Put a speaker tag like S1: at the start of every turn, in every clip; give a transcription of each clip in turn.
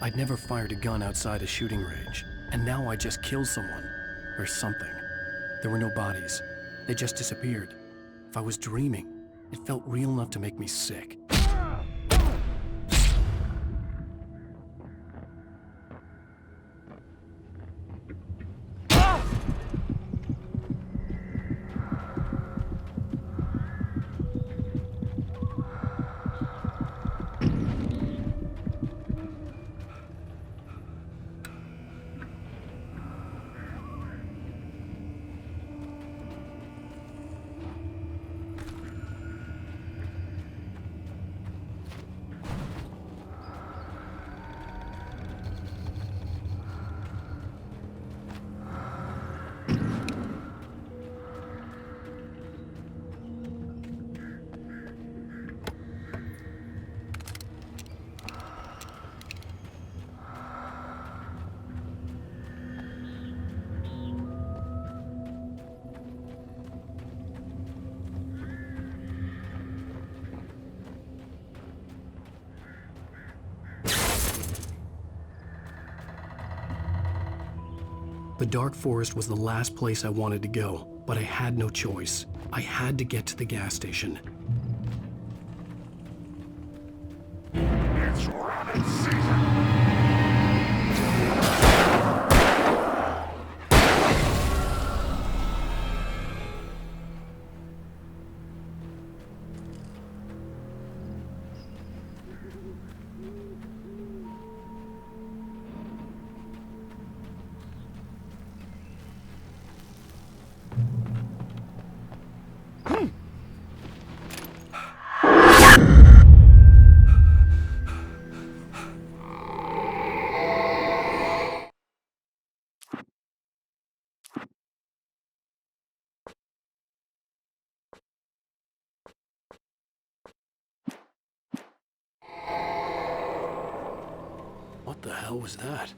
S1: I'd never fired a gun outside a shooting range, and now I just killed someone. Or something. There were no bodies. They just disappeared. If I was dreaming, it felt real enough to make me sick. The dark forest was the last place I wanted to go, but I had no choice. I had to get to the gas station.
S2: It's rabbit season!
S1: What the hell was that?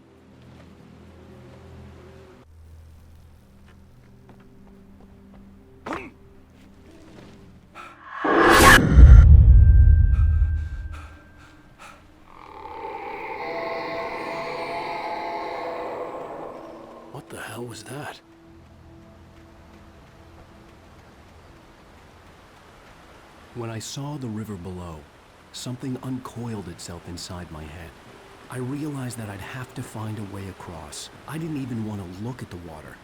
S1: What the hell was that? When I saw the river below, something uncoiled itself inside my head. I realized that I'd have to find a way across. I didn't even want to look at the water.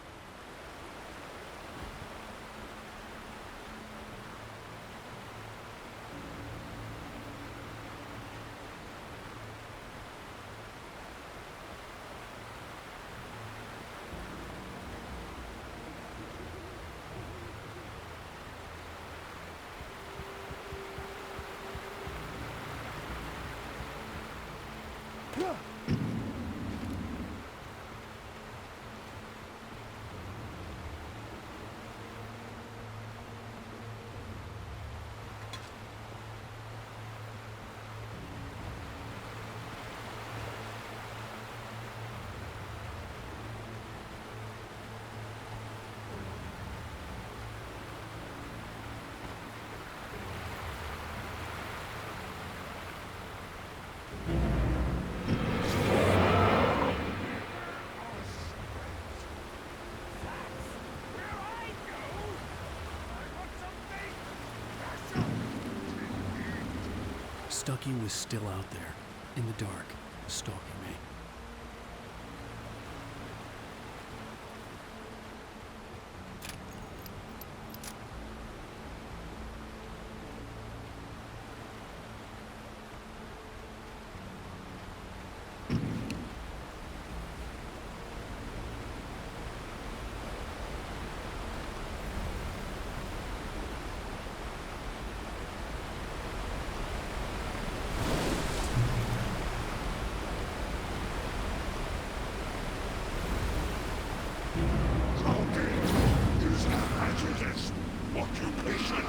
S1: Stucky was still out there, in the dark, stalking me.
S2: occupation.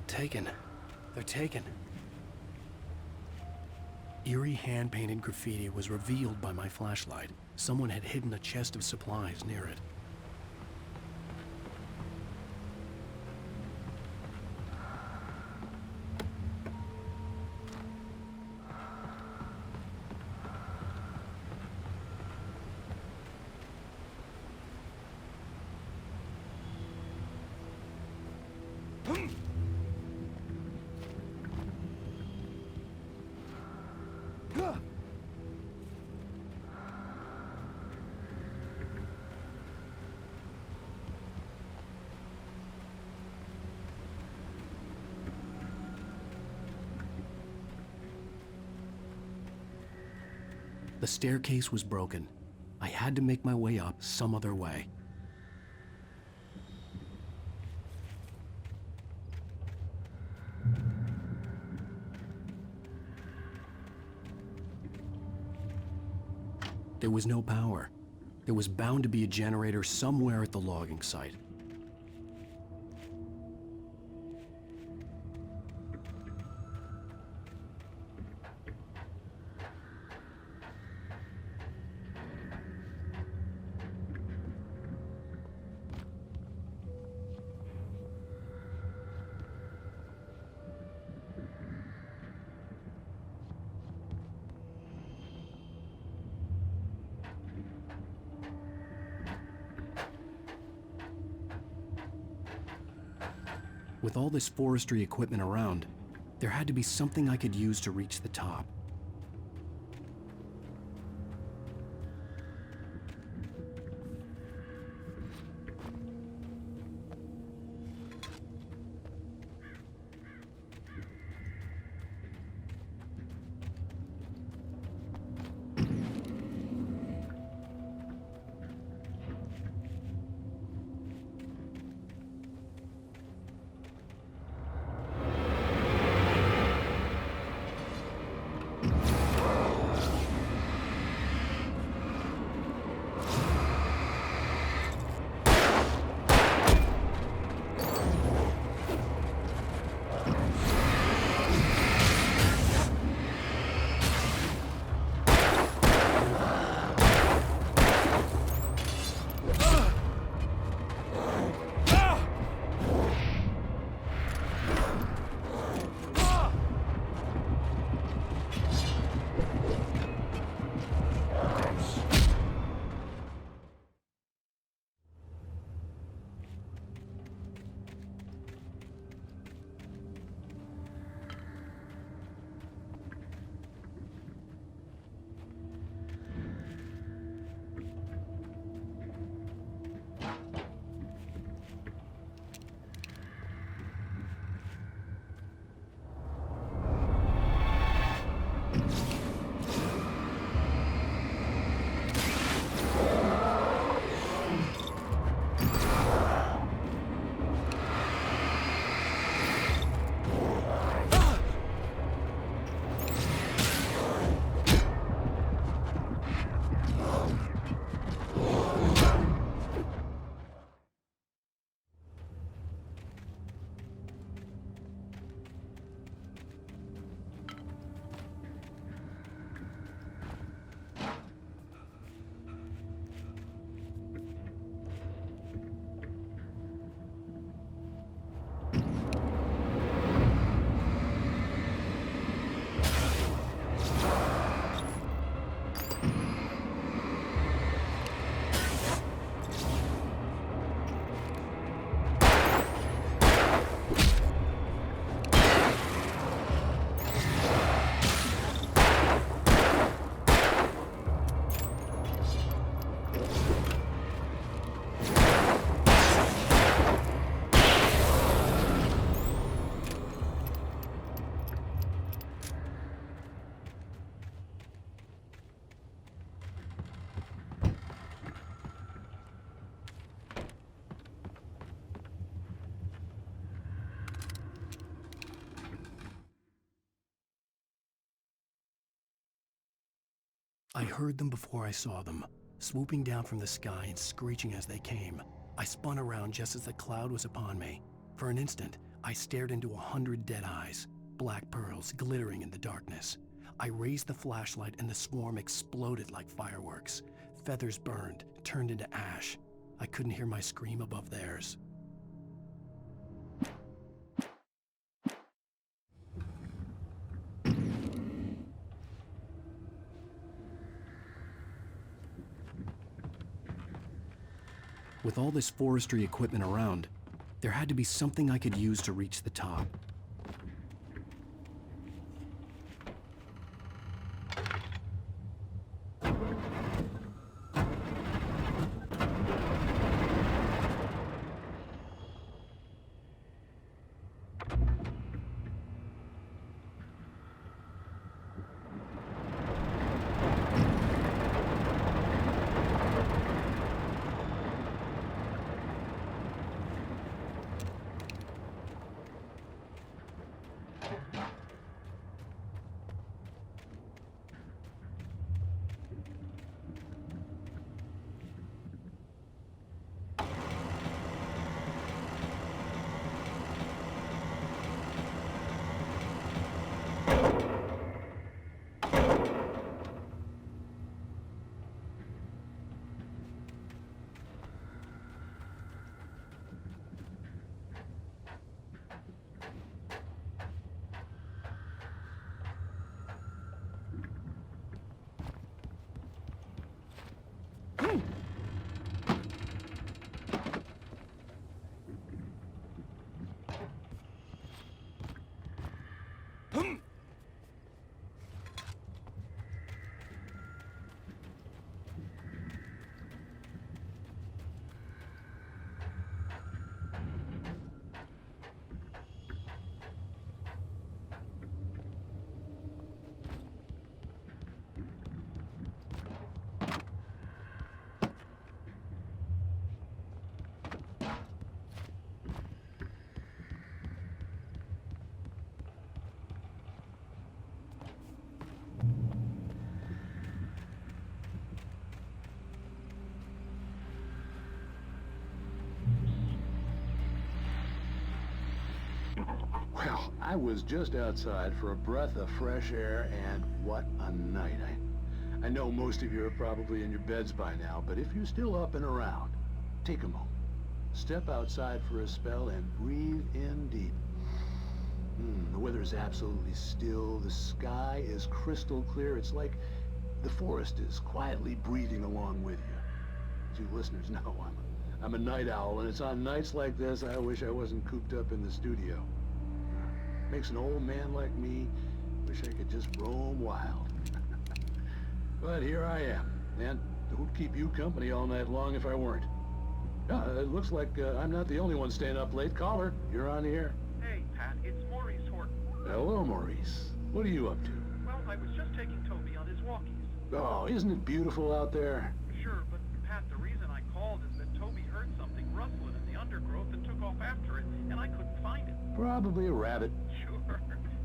S1: Taken. They're taken. Eerie hand-painted graffiti was revealed by my flashlight. Someone had hidden a chest of supplies near it. The staircase was broken. I had to make my way up some other way. There was no power. There was bound to be a generator somewhere at the logging site. With all this forestry equipment around, there had to be something I could use to reach the top. I heard them before I saw them, swooping down from the sky and screeching as they came. I spun around just as the cloud was upon me. For an instant, I stared into 100 dead eyes, black pearls glittering in the darkness. I raised the flashlight and the swarm exploded like fireworks. Feathers burned, turned into ash. I couldn't hear my scream above theirs. With all this forestry equipment around, there had to be something I could use to reach the top.
S2: Well, I was just outside for a breath of fresh air, and what a night. I know most of you are probably in your beds by now, but if you're still up and around, take a moment. Step outside for a spell and breathe in deep. The weather is absolutely still. The sky is crystal clear. It's like the forest is quietly breathing along with you. As you listeners know, I'm a night owl, and it's on nights like this I wish I wasn't cooped up in the studio. Makes an old man like me wish I could just roam wild. But here I am, and who'd keep you company all night long if I weren't? It looks like I'm not the only one staying up late. Caller, you're on the air.
S3: Hey, Pat, it's Maurice Horton.
S2: Hello, Maurice. What are you up to?
S3: Well, I was just taking Toby on his walkies.
S2: Oh, isn't it beautiful out there?
S3: Sure, but Pat, the reason I called is that Toby heard something rustling in the undergrowth and took off after it, and I couldn't find it.
S2: Probably a rabbit.
S3: Sure.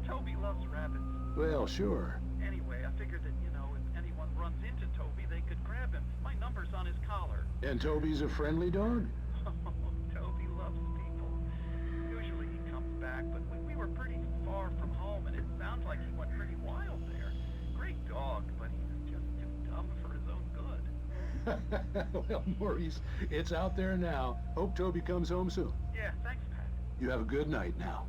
S3: Toby loves rabbits.
S2: Well, sure.
S3: Anyway, I figured that, if anyone runs into Toby, they could grab him. My number's on his collar.
S2: And Toby's a friendly dog?
S3: Toby loves people. Usually he comes back, but we were pretty far from home, and it sounds like he went pretty wild there. Great dog, but he's just too dumb for his own good.
S2: Well, Maurice, it's out there now. Hope Toby comes home soon.
S3: Yeah, thanks, Pat.
S2: You have a good night now.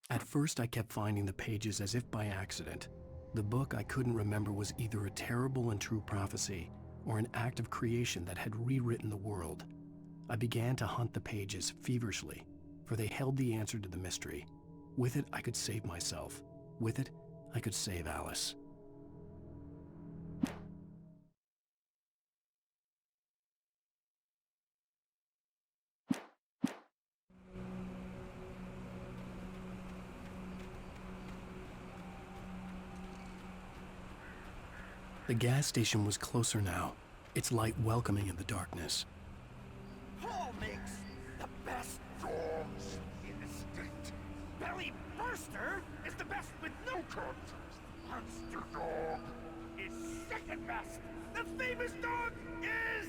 S1: At first, I kept finding the pages as if by accident. The book I couldn't remember was either a terrible and true prophecy or an act of creation that had rewritten the world. I began to hunt the pages feverishly, for they held the answer to the mystery. With it, I could save myself. With it, I could save Alice. The gas station was closer now, its light welcoming in the darkness.
S4: Paul makes the best dogs in the state. Belly Burster is the best with no contest. Monster Dog is second best. The famous dog is...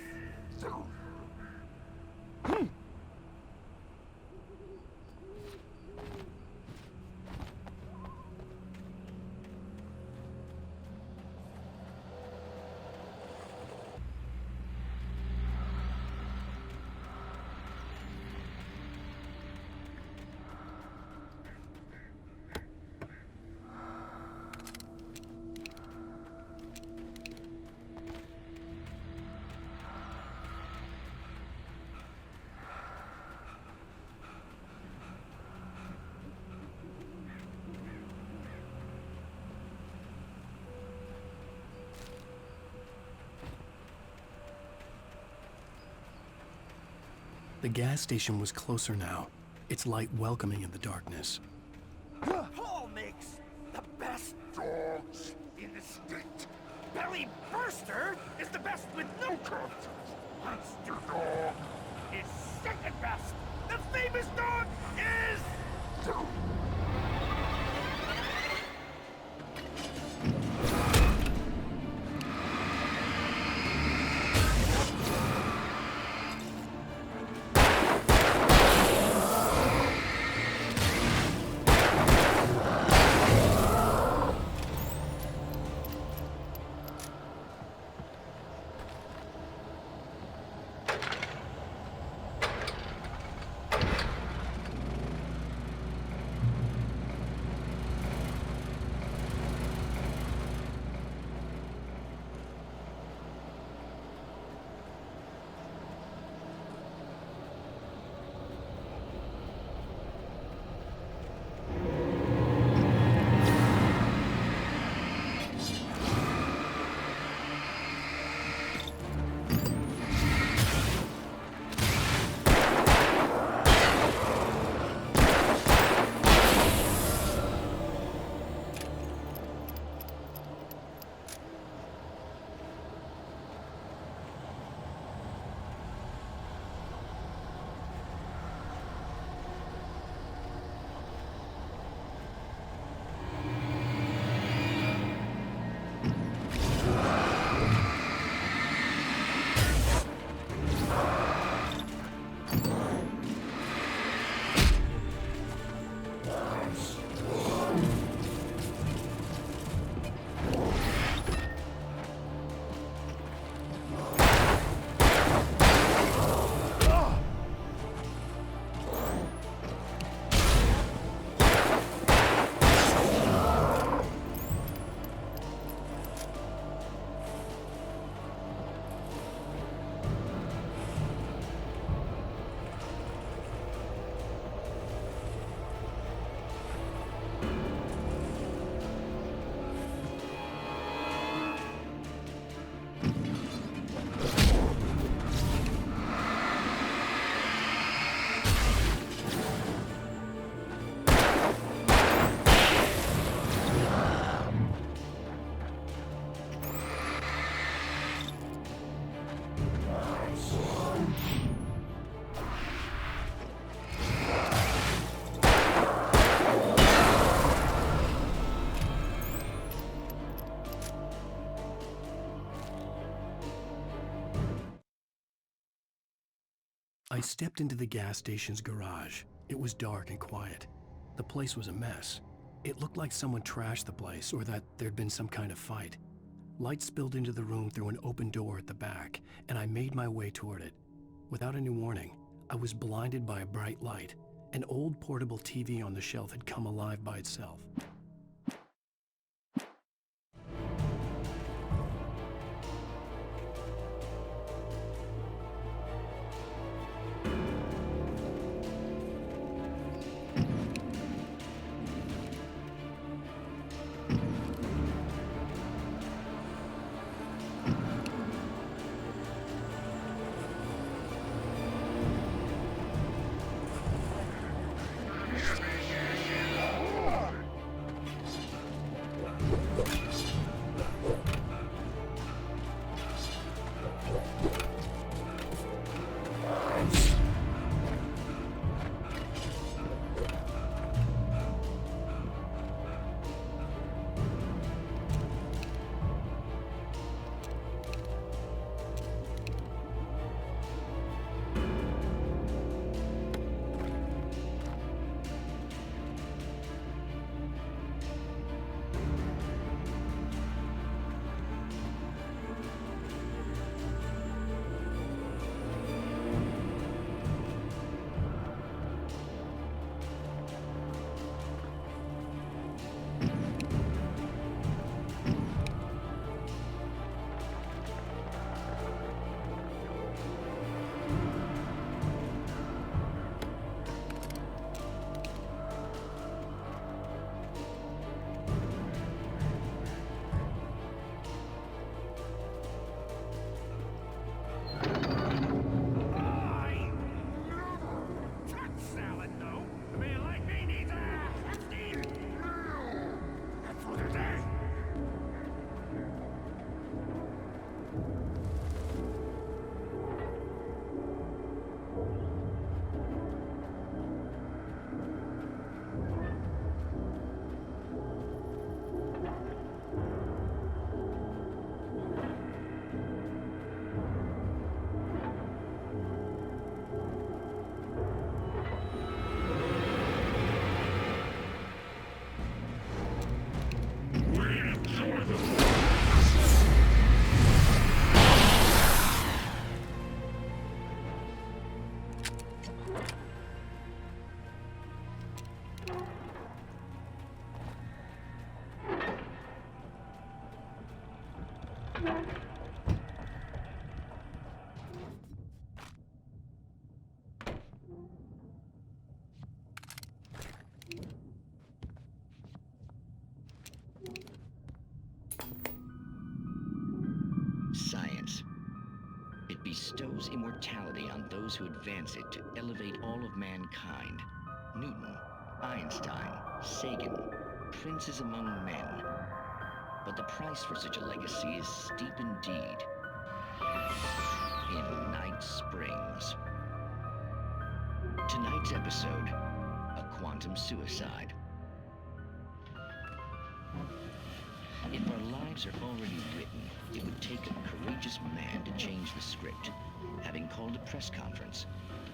S1: The gas station was closer now, its light welcoming in the darkness.
S4: Paul makes the best dogs in the state. Belly Burster is the best with no contest. Monster Dog is second best. The famous dog is...
S1: I stepped into the gas station's garage. It was dark and quiet. The place was a mess. It looked like someone trashed the place or that there'd been some kind of fight. Light spilled into the room through an open door at the back, and I made my way toward it. Without any warning, I was blinded by a bright light. An old portable TV on the shelf had come alive by itself.
S5: science. It bestows immortality on those who advance it to elevate all of mankind. Newton, Einstein, Sagan, princes among men. But the price for such a legacy is steep indeed. In Night Springs. Tonight's episode, a quantum suicide. If our lives are already written, it would take a courageous man to change the script. Having called a press conference,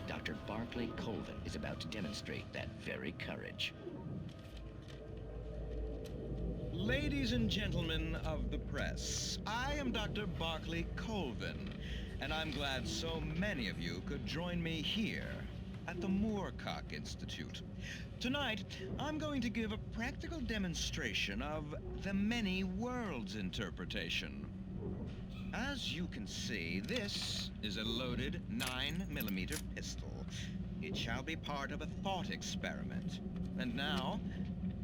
S5: Dr. Barclay Colvin is about to demonstrate that very courage.
S6: Ladies and gentlemen of the press, I am Dr. Barclay Colvin, and I'm glad so many of you could join me here at the Moorcock Institute. Tonight, I'm going to give a practical demonstration of the many worlds interpretation. As you can see, this is a loaded 9mm pistol. It shall be part of a thought experiment. And now,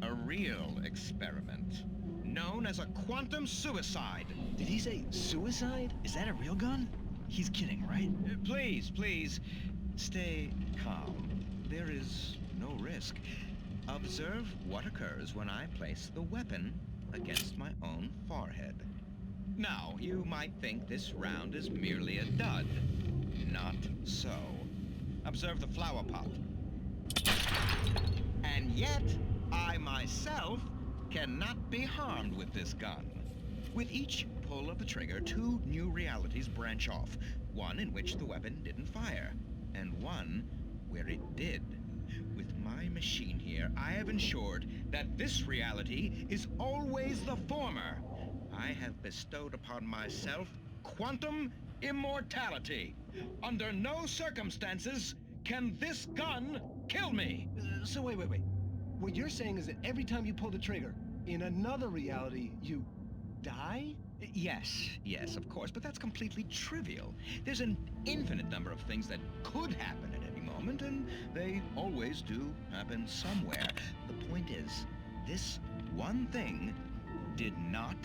S6: a real experiment, known as a quantum suicide.
S7: Did he say suicide? Is that a real gun? He's kidding, right?
S6: Please, stay calm. There is no risk. Observe what occurs when I place the weapon against my own forehead. Now, you might think this round is merely a dud. Not so. Observe the flower pot. And yet, I myself cannot be harmed with this gun. With each pull of the trigger, two new realities branch off. One in which the weapon didn't fire, and one where it did. With my machine here, I have ensured that this reality is always the former. I have bestowed upon myself quantum immortality. Under no circumstances can this gun kill me.
S7: So wait. What you're saying is that every time you pull the trigger, in another reality, you die?
S6: Yes, of course, but that's completely trivial. There's an infinite number of things that could happen at any moment, and they always do happen somewhere. The point is, this one thing did not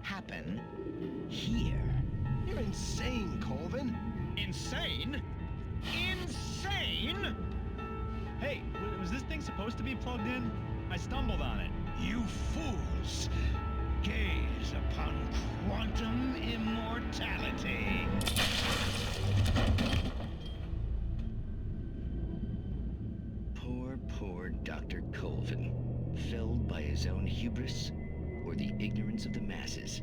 S6: happen here.
S7: You're insane, Colvin.
S6: Insane? Insane?
S8: Hey, was this thing supposed to be plugged in? I stumbled on it.
S6: You fools! Gaze upon quantum immortality.
S5: Poor Dr. Colvin, felled by his own hubris or the ignorance of the masses.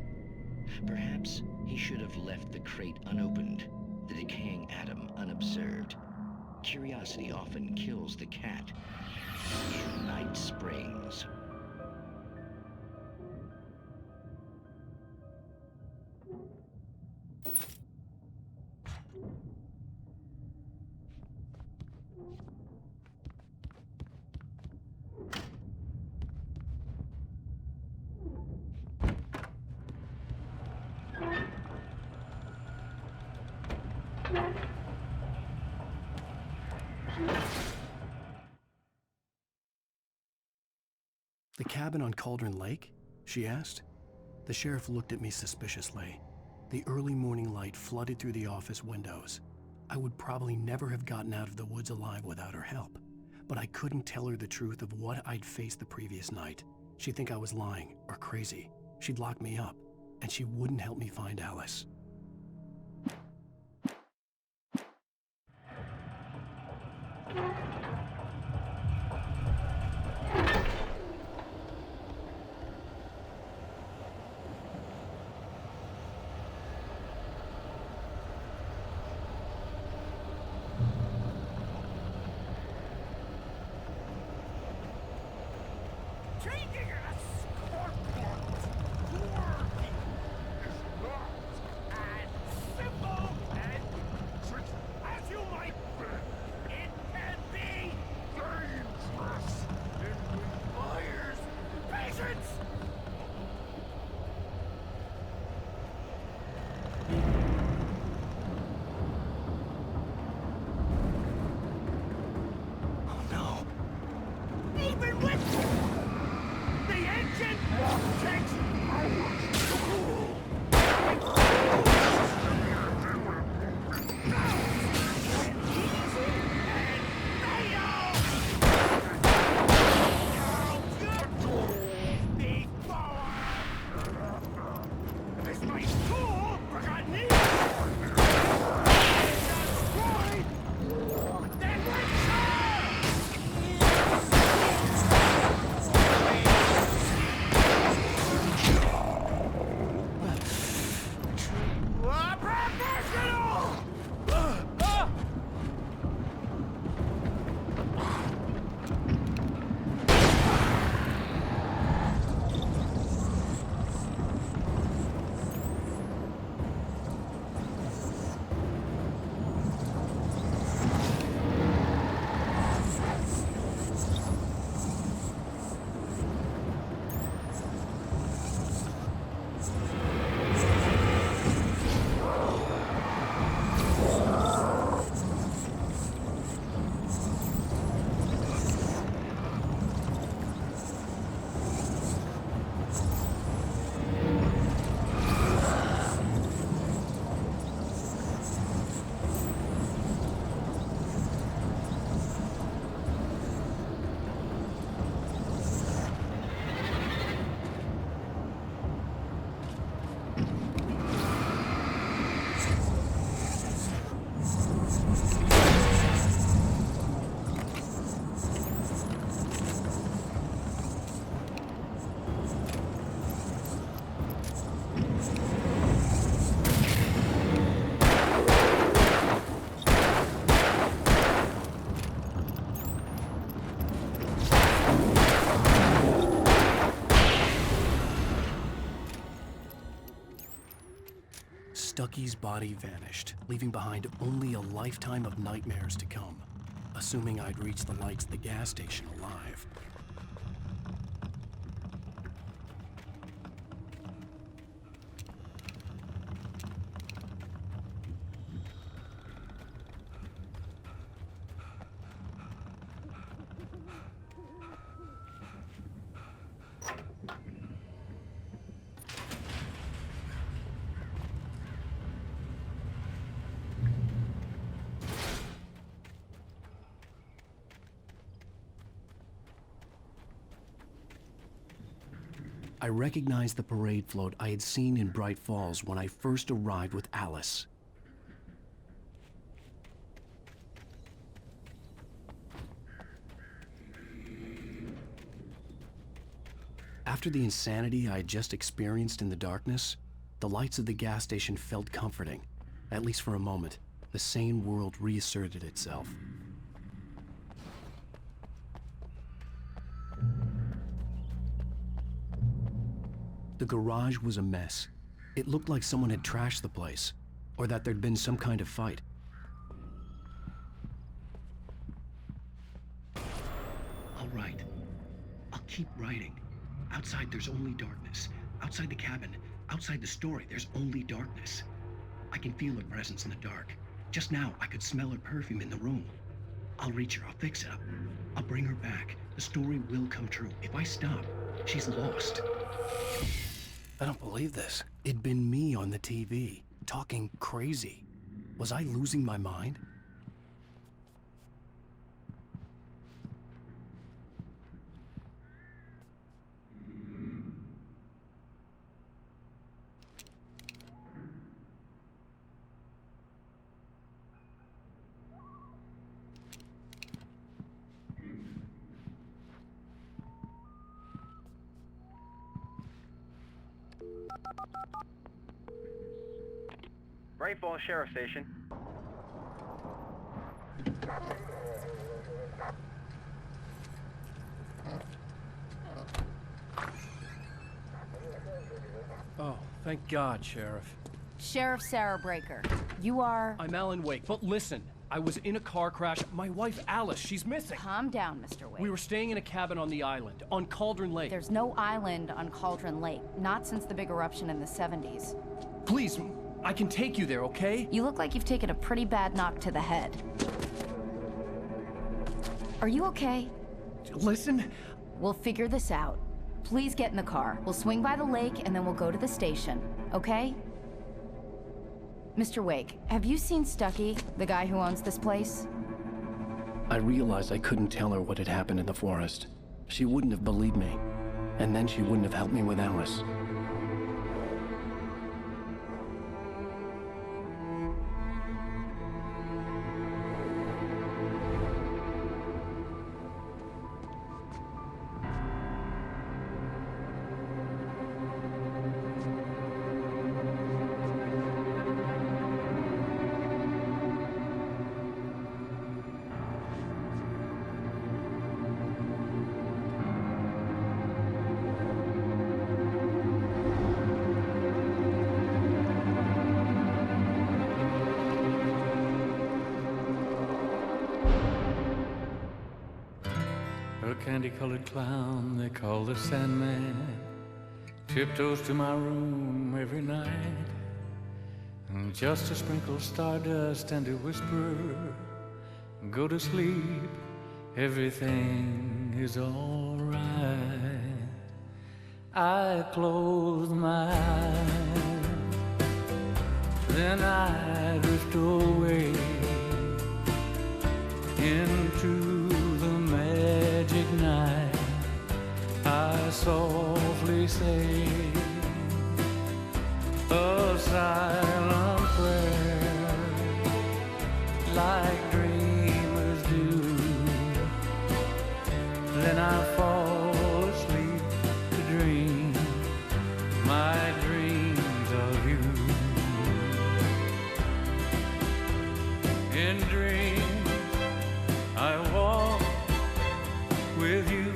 S5: Perhaps he should have left the crate unopened, the decaying atom unobserved. Curiosity often kills the cat. In Night Springs.
S1: The cabin on Cauldron Lake? She asked. The sheriff looked at me suspiciously. The early morning light flooded through the office windows. I would probably never have gotten out of the woods alive without her help, but I couldn't tell her the truth of what I'd faced the previous night. She'd think I was lying or crazy. She'd lock me up, and she wouldn't help me find Alice.
S4: Changing a scoreboard working is not
S1: Stucky's body vanished, leaving behind only a lifetime of nightmares to come, assuming I'd reach the lights at the gas station alive. I recognized the parade float I had seen in Bright Falls when I first arrived with Alice. After the insanity I had just experienced in the darkness, the lights of the gas station felt comforting. At least for a moment, the sane world reasserted itself. The garage was a mess. It looked like someone had trashed the place, or that there'd been some kind of fight. All right. I'll keep writing. Outside, there's only darkness. Outside the cabin, outside the story, there's only darkness. I can feel her presence in the dark. Just now, I could smell her perfume in the room. I'll reach her. I'll fix it up. I'll bring her back. The story will come true. If I stop, she's lost. I don't believe this. It'd been me on the TV, talking crazy. Was I losing my mind?
S3: Bright Falls Sheriff Station.
S1: Oh, thank God, Sheriff.
S9: Sheriff Sarah Breaker. You are...
S1: I'm Alan Wake, but listen, I was in a car crash. My wife, Alice, she's missing.
S9: Calm down, Mr. Wake.
S1: We were staying in a cabin on the island, on Cauldron Lake.
S9: There's no island on Cauldron Lake, not since the big eruption in the 70s.
S1: Please, I can take you there, okay?
S9: You look like you've taken a pretty bad knock to the head. Are you okay?
S1: Listen.
S9: We'll figure this out. Please get in the car. We'll swing by the lake and then we'll go to the station, okay? Mr. Wake, have you seen Stucky, the guy who owns this place?
S1: I realized I couldn't tell her what had happened in the forest. She wouldn't have believed me. And then she wouldn't have helped me with Alice.
S10: A candy-colored clown they call the Sandman tiptoes to my room every night, and just to sprinkle stardust and to whisper, go to sleep, everything is all right. I close my eyes, then I drift away into the magic night. I softly say a silent prayer, like dreamers do. Then I fall asleep to dream my dreams of you. In dreams I walk with you.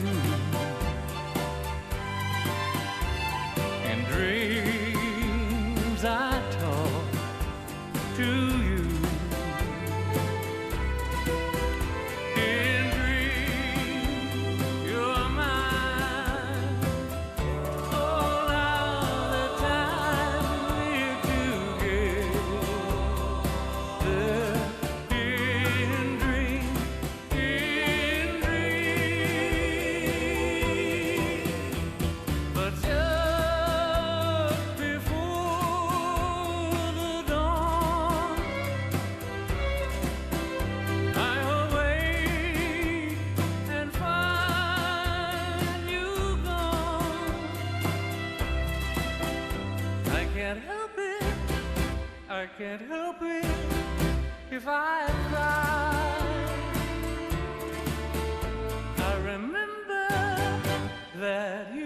S10: In dreams I talk to you. In dreams, you're mine. All of the time we're together. In dreams, but just before the dawn, I'll wake and find you gone. I can't help it, I can't help it if I try. I remember that you